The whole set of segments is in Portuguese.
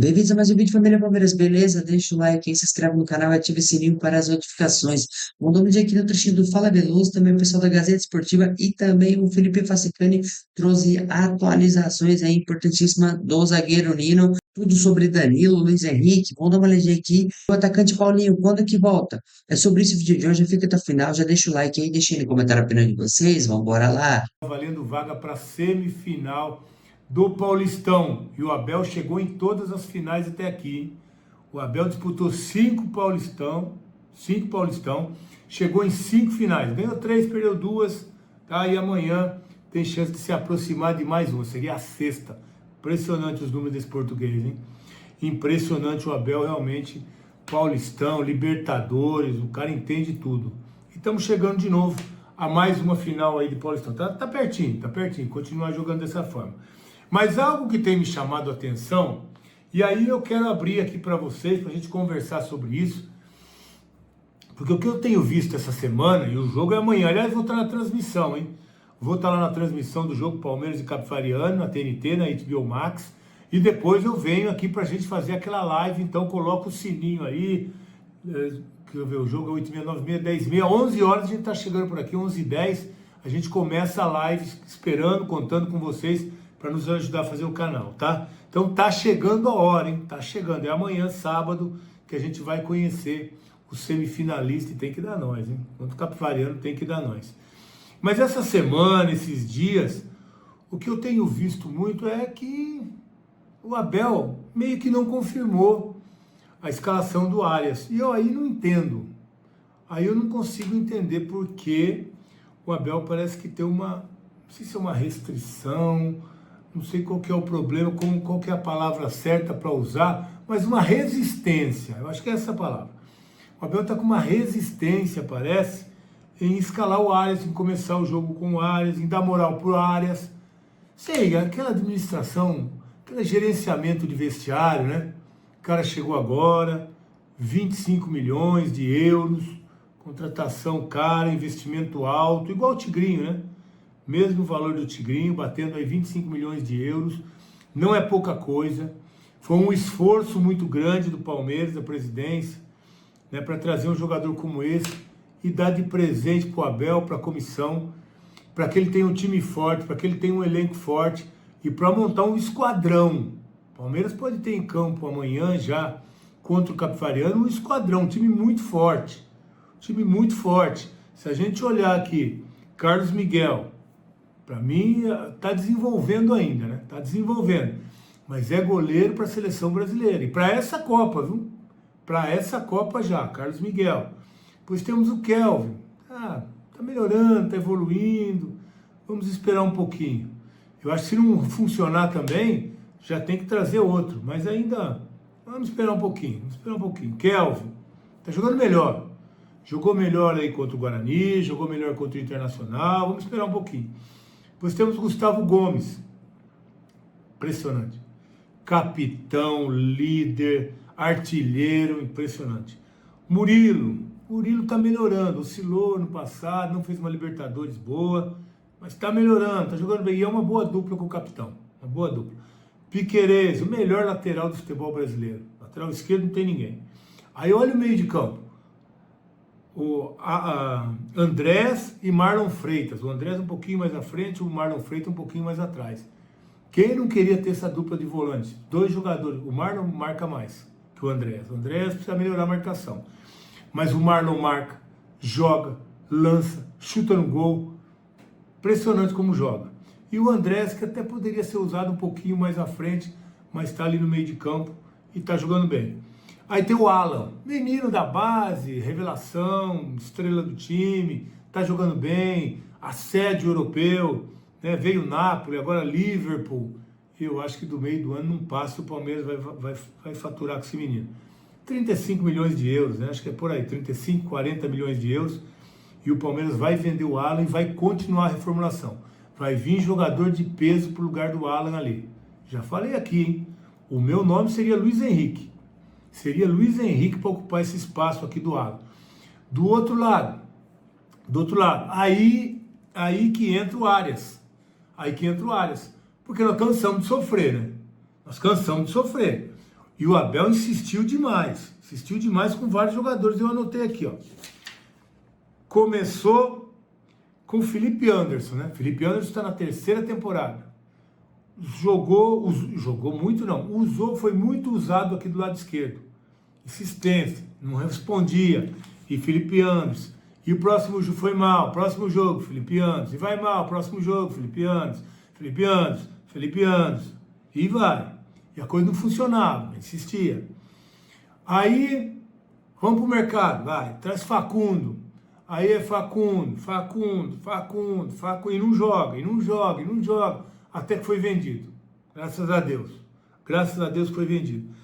Bem-vindos a mais um vídeo, família Palmeiras, beleza? Deixa o like aí, se inscreve no canal e ativa o sininho para as notificações. Mandamos aqui no trechinho do Fala Veloso, também o pessoal da Gazeta Esportiva e também o Felipe Facicani trouxe atualizações aí importantíssimas do zagueiro Nino, tudo sobre Danilo, Luiz Henrique. Vamos dar uma olhadinha aqui. O atacante Paulinho, quando que volta? É sobre esse vídeo de hoje, fica até o final, já deixa o like aí, deixa aí no comentário a opinião de vocês, vamos embora lá. Valendo vaga para semifinal do Paulistão. E o Abel chegou em todas as finais até aqui, hein? O Abel disputou cinco Paulistão, chegou em 5 finais, ganhou 3, perdeu 2, tá? E amanhã tem chance de se aproximar de mais uma, seria a sexta. Impressionante os números desse português, hein? Impressionante o Abel, realmente. Paulistão, Libertadores, o cara entende tudo. E estamos chegando de novo a mais uma final aí de Paulistão. Tá pertinho, continuar jogando dessa forma. Mas algo que tem me chamado a atenção, e aí eu quero abrir aqui para vocês, para a gente conversar sobre isso, porque o que eu tenho visto essa semana, e o jogo é amanhã, aliás, vou estar na transmissão, hein? Vou estar lá na transmissão do jogo Palmeiras e Capivariano, na TNT, na HBO Max, e depois eu venho aqui pra gente fazer aquela live, então coloca o sininho aí, que eu ver, o jogo é 8h30, 9h30, 10h30, 11 horas a gente tá chegando por aqui, 11h10, a gente começa a live esperando, contando com vocês para nos ajudar a fazer o canal, tá? Então tá chegando a hora, hein? Tá chegando, é amanhã, sábado, que a gente vai conhecer o semifinalista e tem que dar nós, hein? Quanto Capivariano tem que dar nós. Mas essa semana, esses dias, o que eu tenho visto muito é que o Abel meio que não confirmou a escalação do Arias. E eu aí não entendo. Aí eu não consigo entender por que o Abel parece que tem uma, não sei se é uma restrição, não sei qual que é o problema, qual que é a palavra certa para usar, mas uma resistência. Eu acho que é essa a palavra. O Abel está com uma resistência, parece, em escalar o Arias, em começar o jogo com o Arias, em dar moral pro Arias. Sei, aquela administração, aquele gerenciamento de vestiário, né? O cara chegou agora, 25 milhões de euros, contratação cara, investimento alto, igual o Tigrinho, né? Mesmo valor do Tigrinho, batendo aí 25 milhões de euros, não é pouca coisa. Foi um esforço muito grande do Palmeiras, da presidência, né, para trazer um jogador como esse e dar de presente para o Abel, para a comissão, para que ele tenha um time forte, para que ele tenha um elenco forte e para montar um esquadrão. O Palmeiras pode ter em campo amanhã já contra o Capivariano um esquadrão, um time muito forte. Time muito forte. Se a gente olhar aqui, Carlos Miguel, para mim está desenvolvendo ainda, né? Está desenvolvendo. Mas é goleiro para a seleção brasileira. E para essa Copa, viu? Para essa Copa já, Carlos Miguel. Depois temos o Kelvin. Tá melhorando, tá evoluindo. Vamos esperar um pouquinho. Eu acho que se não funcionar também, já tem que trazer outro. Mas ainda, vamos esperar um pouquinho. Kelvin, tá jogando melhor. Jogou melhor aí contra o Guarani, jogou melhor contra o Internacional. Vamos esperar um pouquinho. Depois temos o Gustavo Gomes. Impressionante. Capitão, líder, artilheiro, impressionante. Murilo tá melhorando, oscilou no passado, não fez uma Libertadores boa, mas tá melhorando, tá jogando bem, e é uma boa dupla com o capitão, uma boa dupla. Piquerez, o melhor lateral do futebol brasileiro, lateral esquerdo não tem ninguém. Aí olha o meio de campo, Andrés e Marlon Freitas, o Andrés um pouquinho mais à frente, o Marlon Freitas um pouquinho mais atrás. Quem não queria ter essa dupla de volantes? 2 jogadores, o Marlon marca mais que o Andrés precisa melhorar a marcação. Mas o Marlon marca, joga, lança, chuta no gol. Impressionante como joga. E o Andrés, que até poderia ser usado um pouquinho mais à frente, mas está ali no meio de campo e está jogando bem. Aí tem o Alan, menino da base, revelação, estrela do time, está jogando bem, assédio europeu, né? Veio o Napoli, agora Liverpool. Eu acho que do meio do ano não passa, o Palmeiras vai faturar com esse menino. 35 milhões de euros, né? Acho que é por aí, 35, 40 milhões de euros, e o Palmeiras vai vender o Alan e vai continuar a reformulação. Vai vir jogador de peso para o lugar do Alan ali. Já falei aqui, hein? O meu nome seria Luiz Henrique. Seria Luiz Henrique para ocupar esse espaço aqui do Alan. Do outro lado, aí que entra o Arias. Porque nós cansamos de sofrer, né? Nós cansamos de sofrer. E o Abel insistiu demais com vários jogadores. Eu anotei aqui, ó. Começou com o Felipe Anderson, né? Felipe Anderson está na 3ª temporada. Jogou muito não, foi muito usado aqui do lado esquerdo. Insistência, não respondia. E Felipe Anderson. E o próximo jogo foi mal, próximo jogo, Felipe Anderson. E vai mal, próximo jogo, Felipe Anderson. Felipe Anderson, Felipe Anderson. E vai. E a coisa não funcionava, insistia. Aí, vamos pro mercado, vai, traz Facundo. Aí é Facundo. E não joga. Até que foi vendido. Graças a Deus que foi vendido.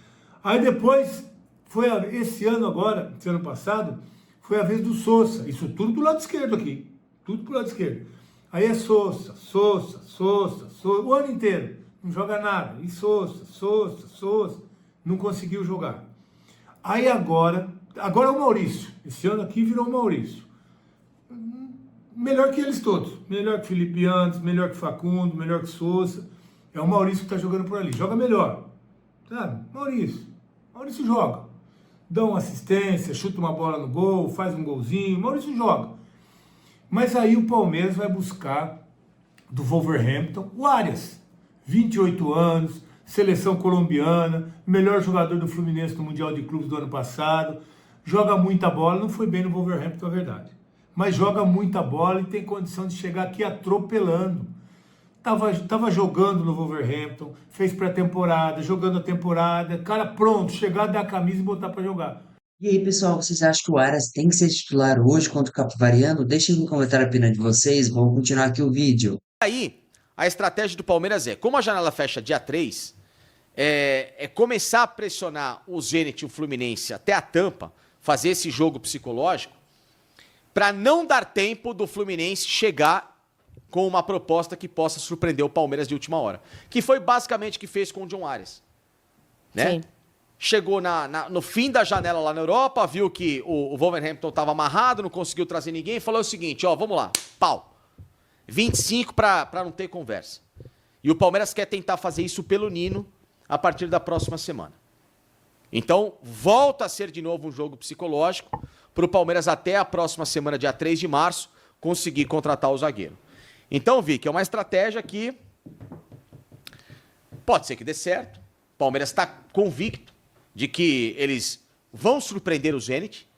Aí depois, esse ano agora, esse ano passado, foi a vez do Sousa. Isso tudo do lado esquerdo aqui. Tudo pro lado esquerdo. Aí é Sousa. O ano inteiro. Não joga nada. E Sousa. Não conseguiu jogar. Aí agora é o Maurício. Esse ano aqui virou o Maurício. Melhor que eles todos. Melhor que Felipe Anderson, melhor que Facundo, melhor que Sousa. É o Maurício que está jogando por ali. Joga melhor. Sabe? Maurício joga. Dá uma assistência, chuta uma bola no gol, faz um golzinho. Maurício joga. Mas aí o Palmeiras vai buscar do Wolverhampton o Arias. 28 anos, seleção colombiana, melhor jogador do Fluminense no Mundial de Clubes do ano passado. Joga muita bola, não foi bem no Wolverhampton, é verdade. Mas joga muita bola e tem condição de chegar aqui atropelando. Tava jogando no Wolverhampton, fez pré-temporada, jogando a temporada, cara pronto, chegar, dar a camisa e botar para jogar. E aí, pessoal, vocês acham que o Aras tem que ser titular hoje contra o Capivariano? Deixem no comentário a opinião de vocês, vamos continuar aqui o vídeo. Aí, a estratégia do Palmeiras como a janela fecha dia 3, é começar a pressionar o Zenit e o Fluminense até a tampa, fazer esse jogo psicológico, para não dar tempo do Fluminense chegar com uma proposta que possa surpreender o Palmeiras de última hora. Que foi basicamente o que fez com o John Arias. Né? Sim. Chegou no fim da janela lá na Europa, viu que o Wolverhampton estava amarrado, não conseguiu trazer ninguém, falou o seguinte, ó, vamos lá, pau. 25 para não ter conversa. E o Palmeiras quer tentar fazer isso pelo Nino a partir da próxima semana. Então, volta a ser de novo um jogo psicológico para o Palmeiras até a próxima semana, dia 3 de março, conseguir contratar o zagueiro. Então, Vic, é uma estratégia que pode ser que dê certo. O Palmeiras está convicto de que eles vão surpreender o Zenit.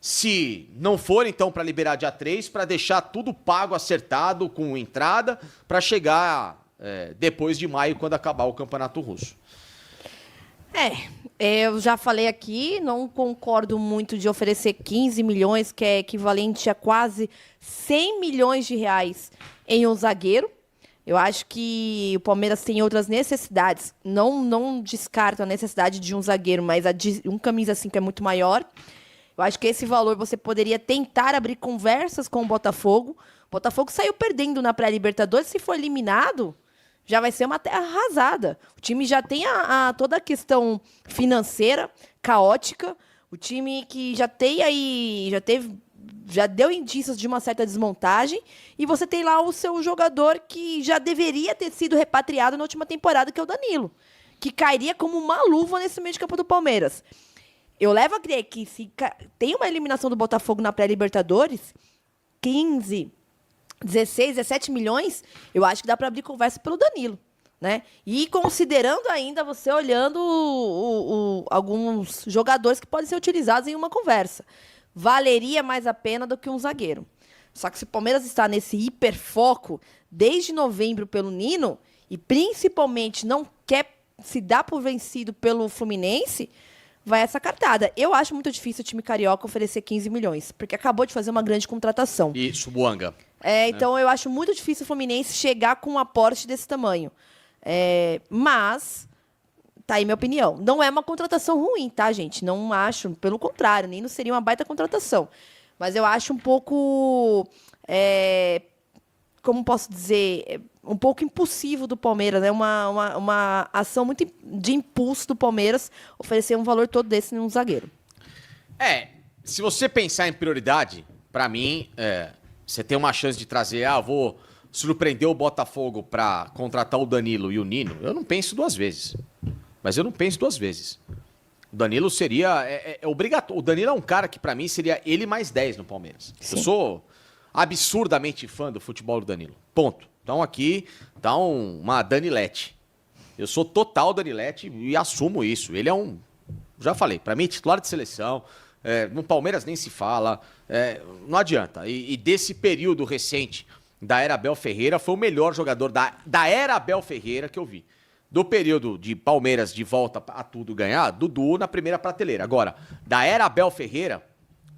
Se não for, então, para liberar dia 3, para deixar tudo pago, acertado, com entrada, para chegar depois de maio, quando acabar o Campeonato Russo. Eu já falei aqui, não concordo muito de oferecer 15 milhões, que é equivalente a quase 100 milhões de reais em um zagueiro. Eu acho que o Palmeiras tem outras necessidades. Não descarto a necessidade de um zagueiro, mas a de um camisa 5 é muito maior. Eu acho que esse valor você poderia tentar abrir conversas com o Botafogo. O Botafogo saiu perdendo na pré-Libertadores. Se for eliminado, já vai ser uma terra arrasada. O time já tem toda a questão financeira caótica. O time que já deu indícios de uma certa desmontagem. E você tem lá o seu jogador que já deveria ter sido repatriado na última temporada, que é o Danilo, que cairia como uma luva nesse meio de campo do Palmeiras. Eu levo a crer que se tem uma eliminação do Botafogo na pré-Libertadores, 15, 16, 17 milhões, eu acho que dá para abrir conversa pelo Danilo, né? E considerando ainda você olhando alguns jogadores que podem ser utilizados em uma conversa. Valeria mais a pena do que um zagueiro. Só que se o Palmeiras está nesse hiperfoco desde novembro pelo Nino, e principalmente não quer se dar por vencido pelo Fluminense, vai essa cartada. Eu acho muito difícil o time carioca oferecer 15 milhões, porque acabou de fazer uma grande contratação. E Subuanga. Então eu acho muito difícil o Fluminense chegar com um aporte desse tamanho. Mas, tá aí minha opinião. Não é uma contratação ruim, tá, gente? Não acho, pelo contrário, nem não seria uma baita contratação. Mas eu acho um pouco, como posso dizer, um pouco impulsivo do Palmeiras, né? Uma ação muito de impulso do Palmeiras oferecer um valor todo desse em um zagueiro. Se você pensar em prioridade, para mim, você tem uma chance de trazer, vou surpreender o Botafogo para contratar o Danilo e o Nino, eu não penso duas vezes. mas eu não penso duas vezes. O Danilo seria obrigatório. O Danilo é um cara que, pra mim, seria ele mais 10 no Palmeiras. Sim. Eu sou absurdamente fã do futebol do Danilo. Ponto. Então aqui tá uma Danilete. Eu sou total Danilete e assumo isso. Ele é já falei, pra mim, titular de seleção. No Palmeiras nem se fala. Não adianta. E desse período recente da era Abel Ferreira, foi o melhor jogador da era Abel Ferreira que eu vi. Do período de Palmeiras de volta a tudo ganhar, Dudu na primeira prateleira. Agora, da era Abel Ferreira,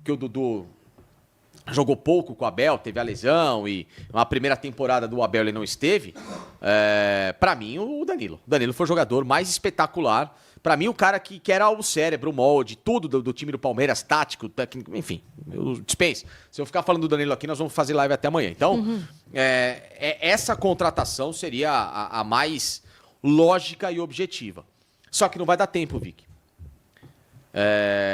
que o Dudu jogou pouco com o Abel, teve a lesão e uma primeira temporada do Abel ele não esteve, pra mim o Danilo. O Danilo foi o jogador mais espetacular. Pra mim o cara que era o cérebro, o molde, tudo do time do Palmeiras, tático, técnico, enfim, eu dispenso. Se eu ficar falando do Danilo aqui, nós vamos fazer live até amanhã. Então, essa contratação seria a mais lógica e objetiva. Só que não vai dar tempo, Vic.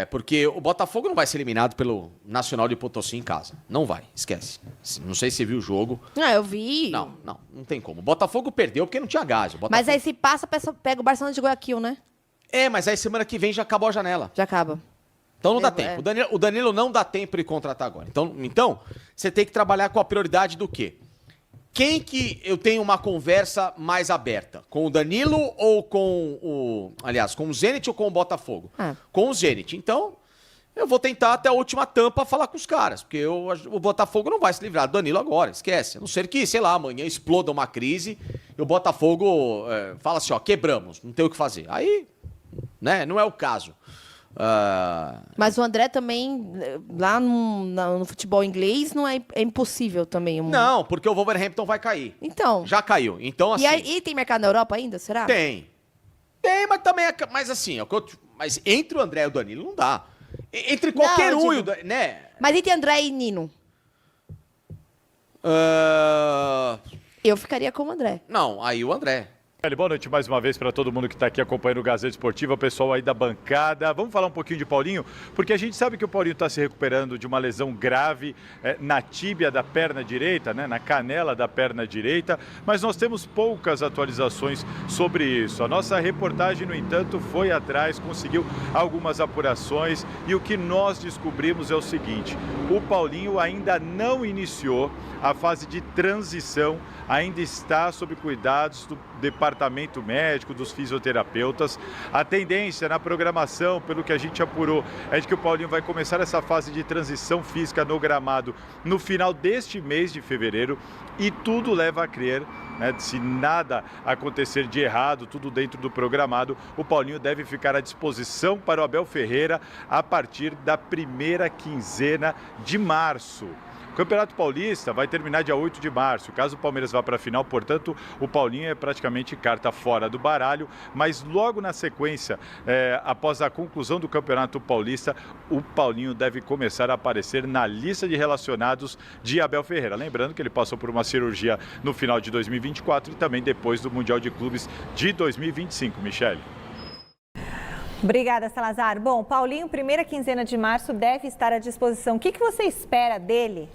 Porque o Botafogo não vai ser eliminado pelo Nacional de Potosí em casa. Não vai, esquece. Não sei se você viu o jogo. Eu vi. Não tem como. O Botafogo perdeu porque não tinha gás. Mas aí se passa, pega o Barcelona de Guayaquil, né? Mas aí semana que vem já acabou a janela. Já acaba. Então não dá tempo. O Danilo não dá tempo de contratar agora. Então, você tem que trabalhar com a prioridade do quê? Quem que eu tenho uma conversa mais aberta? Com o Danilo ou com com o Zenit ou com o Botafogo? Com o Zenit. Então, eu vou tentar até a última tampa falar com os caras, porque o Botafogo não vai se livrar do Danilo agora, esquece. A não ser que, sei lá, amanhã exploda uma crise e o Botafogo fala assim, quebramos, não tem o que fazer. Aí, né, não é o caso. Mas o André também, lá no futebol inglês, não é impossível também. Não, porque o Wolverhampton vai cair. Então. Já caiu. Então, assim. E tem mercado na Europa ainda, será? Tem, mas também mas assim, mas entre o André e o Danilo não dá. Entre qualquer né? Mas entre André e Nino? Eu ficaria com o André. Não, aí o André. Boa noite mais uma vez para todo mundo que está aqui acompanhando o Gazeta Esportiva, o pessoal aí da bancada. Vamos falar um pouquinho de Paulinho, porque a gente sabe que o Paulinho está se recuperando de uma lesão grave na tíbia da perna direita, né, na canela da perna direita, mas nós temos poucas atualizações sobre isso. A nossa reportagem, no entanto, foi atrás, conseguiu algumas apurações e o que nós descobrimos é o seguinte: o Paulinho ainda não iniciou a fase de transição, ainda está sob cuidados do departamento médico, dos fisioterapeutas. A tendência na programação, pelo que a gente apurou, é de que o Paulinho vai começar essa fase de transição física no gramado no final deste mês de fevereiro, e tudo leva a crer, né, se nada acontecer de errado, tudo dentro do programado, o Paulinho deve ficar à disposição para o Abel Ferreira a partir da primeira quinzena de março. O Campeonato Paulista vai terminar dia 8 de março. Caso o Palmeiras vá para a final, portanto, o Paulinho é praticamente carta fora do baralho. Mas logo na sequência, após a conclusão do Campeonato Paulista, o Paulinho deve começar a aparecer na lista de relacionados de Abel Ferreira. Lembrando que ele passou por uma cirurgia no final de 2024 e também depois do Mundial de Clubes de 2025. Michele. Obrigada, Salazar. Bom, Paulinho, primeira quinzena de março, deve estar à disposição. O que você espera dele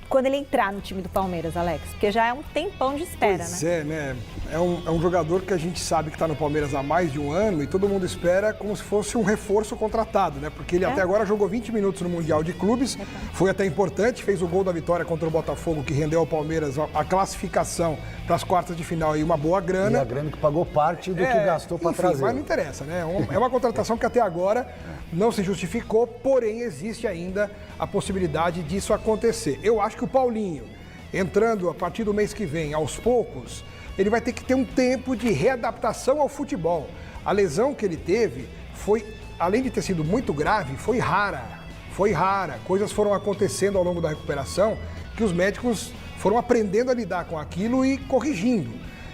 quando ele entrar no time do Palmeiras, Alex? Porque já é um tempão de espera, né? É um jogador que a gente sabe que está no Palmeiras há mais de um ano e todo mundo espera como se fosse um reforço contratado, né? Porque ele até agora jogou 20 minutos no Mundial de Clubes, foi até importante, fez o gol da vitória contra o Botafogo, que rendeu ao Palmeiras a classificação para as quartas de final e uma boa grana. E a grana que pagou parte do que gastou para trazer. Mas não interessa, né? É uma contratação que até agora não se justificou, porém existe ainda a possibilidade disso acontecer. Eu acho que o Paulinho, entrando a partir do mês que vem, aos poucos, ele vai ter que ter um tempo de readaptação ao futebol. A lesão que ele teve foi, além de ter sido muito grave, foi rara. Coisas foram acontecendo ao longo da recuperação que os médicos foram aprendendo a lidar com aquilo e corrigindo.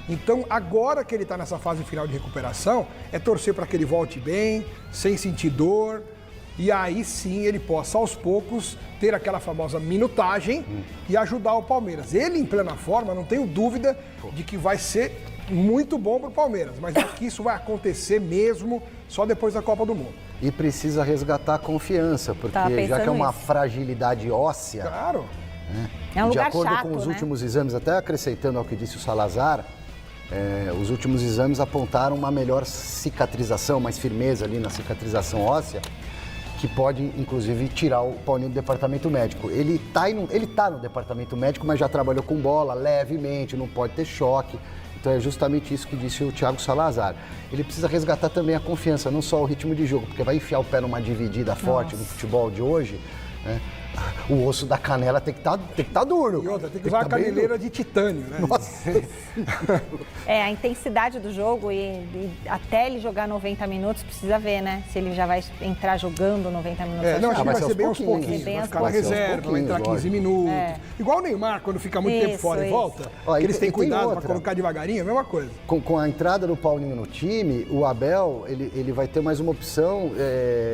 Então, agora que ele está nessa fase final de recuperação, é torcer para que ele volte bem, sem sentir dor, e aí sim ele possa, aos poucos, ter aquela famosa minutagem e ajudar o Palmeiras. Ele, em plena forma, não tenho dúvida de que vai ser muito bom para o Palmeiras, mas acho que isso vai acontecer mesmo só depois da Copa do Mundo. E precisa resgatar a confiança, porque já que é uma fragilidade óssea... Claro. É um lugar chato, de acordo com os últimos exames, até acrescentando ao que disse o Salazar, Os últimos exames apontaram uma melhor cicatrização, mais firmeza ali na cicatrização óssea, que pode, inclusive, tirar o Paulinho do departamento médico. Ele tá no departamento médico, mas já trabalhou com bola levemente, não pode ter choque. Então é justamente isso que disse o Thiago Salazar. Ele precisa resgatar também a confiança, não só o ritmo de jogo, porque vai enfiar o pé numa dividida forte no futebol de hoje, né? O osso da canela tem que tá duro. E outra, tem que usar a caneleira de titânio, né? Nossa. A intensidade do jogo e até ele jogar 90 minutos, precisa ver, né? Se ele já vai entrar jogando 90 minutos. Não, acho que vai vai ser ser bem aos pouquinhos, pouquinhos. bem Vai aos ficar na pouquinhos. reserva, vai entrar 15 minutos. Igual o Neymar, quando fica muito tempo fora e volta. Eles têm cuidado para colocar devagarinho, a mesma coisa. Com a entrada do Paulinho no time, o Abel ele vai ter mais uma opção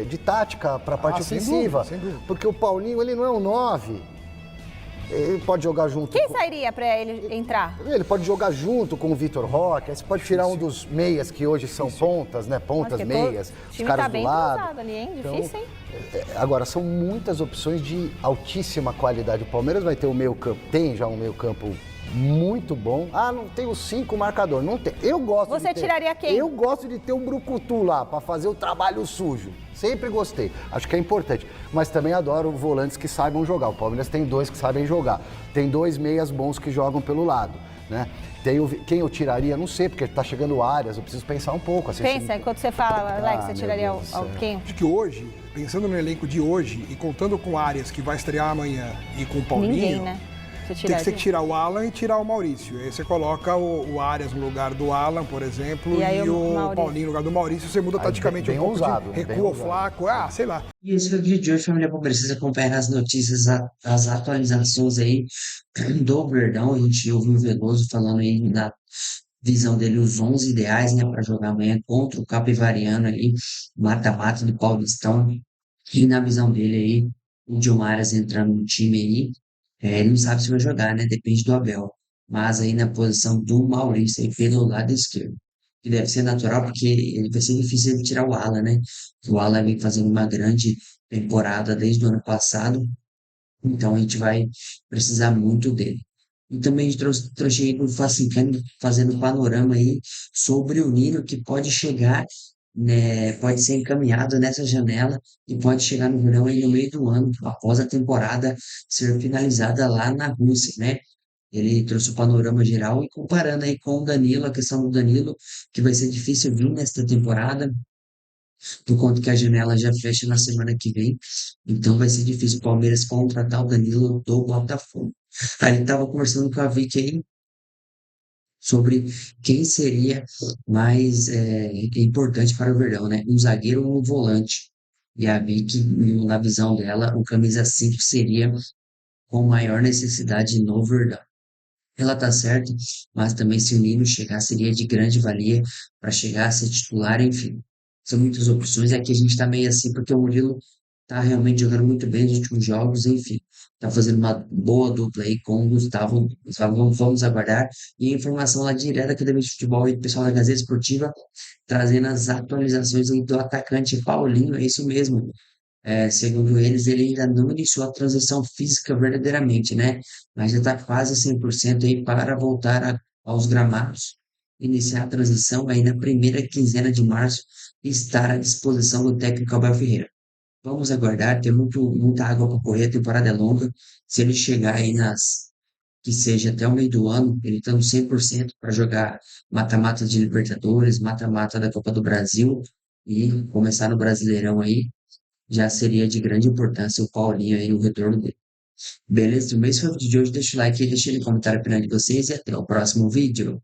de tática para a parte ofensiva. Sem dúvida. Porque o Paulinho, ele não é um 9. Ele pode jogar junto. Quem sairia para ele entrar? Ele pode jogar junto com o Vitor Roque. Aí você pode tirar um dos meias que hoje são pontas, né? Pontas, meias, O os time caras tá do bem lado. entrosado ali, hein? Então, Difícil, hein? Agora, são muitas opções de altíssima qualidade. O Palmeiras vai ter um meio-campo, tem já um meio-campo muito bom. Não tem os 5 marcadores. Não tem. Eu gosto Você tiraria quem? Eu gosto de ter um brucutu lá para fazer o trabalho sujo. Sempre gostei. Acho que é importante. Mas também adoro volantes que saibam jogar. O Palmeiras tem 2 que sabem jogar. Tem 2 meias bons que jogam pelo lado, né? Quem eu tiraria, não sei, porque tá chegando o Arias, eu preciso pensar um pouco. Assim, Pensa, enquanto você fala, Alex, você tiraria quem? Acho que hoje, pensando no elenco de hoje e contando com o Arias, que vai estrear amanhã, e com o Paulinho... Ninguém, né? Tem que ser tirar o Alan e tirar o Maurício. Aí você coloca o Arias no lugar do Alan, por exemplo, e o Paulinho no lugar do Maurício. Você muda taticamente bem um pouco, ousado, recua o Flaco, sei lá. E esse foi o vídeo de hoje, família Palmeiras. Vocês acompanham as notícias, as atualizações aí do Verdão. A gente ouviu o Veloso falando aí na visão dele os 11 ideais, né, para jogar amanhã contra o Capivariano aí, mata-mata do Paulistão. E na visão dele aí, o Gilmaras entrando no time aí, ele não sabe se vai jogar, né? Depende do Abel. Mas aí na posição do Maurício, aí pelo lado esquerdo. Que deve ser natural, porque ele vai ser difícil ele tirar o Alan, né? O Alan vem fazendo uma grande temporada desde o ano passado. Então a gente vai precisar muito dele. E também a gente trouxe aí o Facicani fazendo um panorama aí sobre o Nino que pode chegar, né, pode ser encaminhado nessa janela e pode chegar no verão aí no meio do ano, após a temporada ser finalizada lá na Rússia, né? Ele trouxe o panorama geral e comparando aí com o Danilo, a questão do Danilo, que vai ser difícil vir nesta temporada, por conta que a janela já fecha na semana que vem. Então vai ser difícil o Palmeiras contratar o Danilo do Botafogo. Aí ele estava conversando com a Vicky aí sobre quem seria mais importante para o Verdão, né? Um zagueiro ou um volante. E a Vicky, na visão dela, o camisa 5 seria com maior necessidade no Verdão. Ela tá certa, mas também se o Nino chegar, seria de grande valia para chegar a ser titular, enfim. São muitas opções, é que a gente tá meio assim, porque o Murilo tá realmente jogando muito bem nos últimos jogos, enfim. Tá fazendo uma boa dupla aí com o Gustavo. Vamos aguardar. E a informação lá direto aqui da Mídia Futebol e do pessoal da Gazeta Esportiva, trazendo as atualizações aí do atacante Paulinho, é isso mesmo. Segundo eles, ele ainda não iniciou a transição física verdadeiramente, né? Mas já está quase 100% aí para voltar aos gramados. Iniciar a transição aí na primeira quinzena de março e estar à disposição do técnico Abel Ferreira. Vamos aguardar, tem muita água para correr, a temporada é longa. Se ele chegar aí que seja até o meio do ano, ele estando 100% para jogar mata-mata de Libertadores, mata-mata da Copa do Brasil e começar no Brasileirão aí, já seria de grande importância o Paulinho aí, o retorno dele. Beleza? O mês foi o vídeo de hoje. Deixa o like aí, deixa no comentário opinião de vocês e até o próximo vídeo.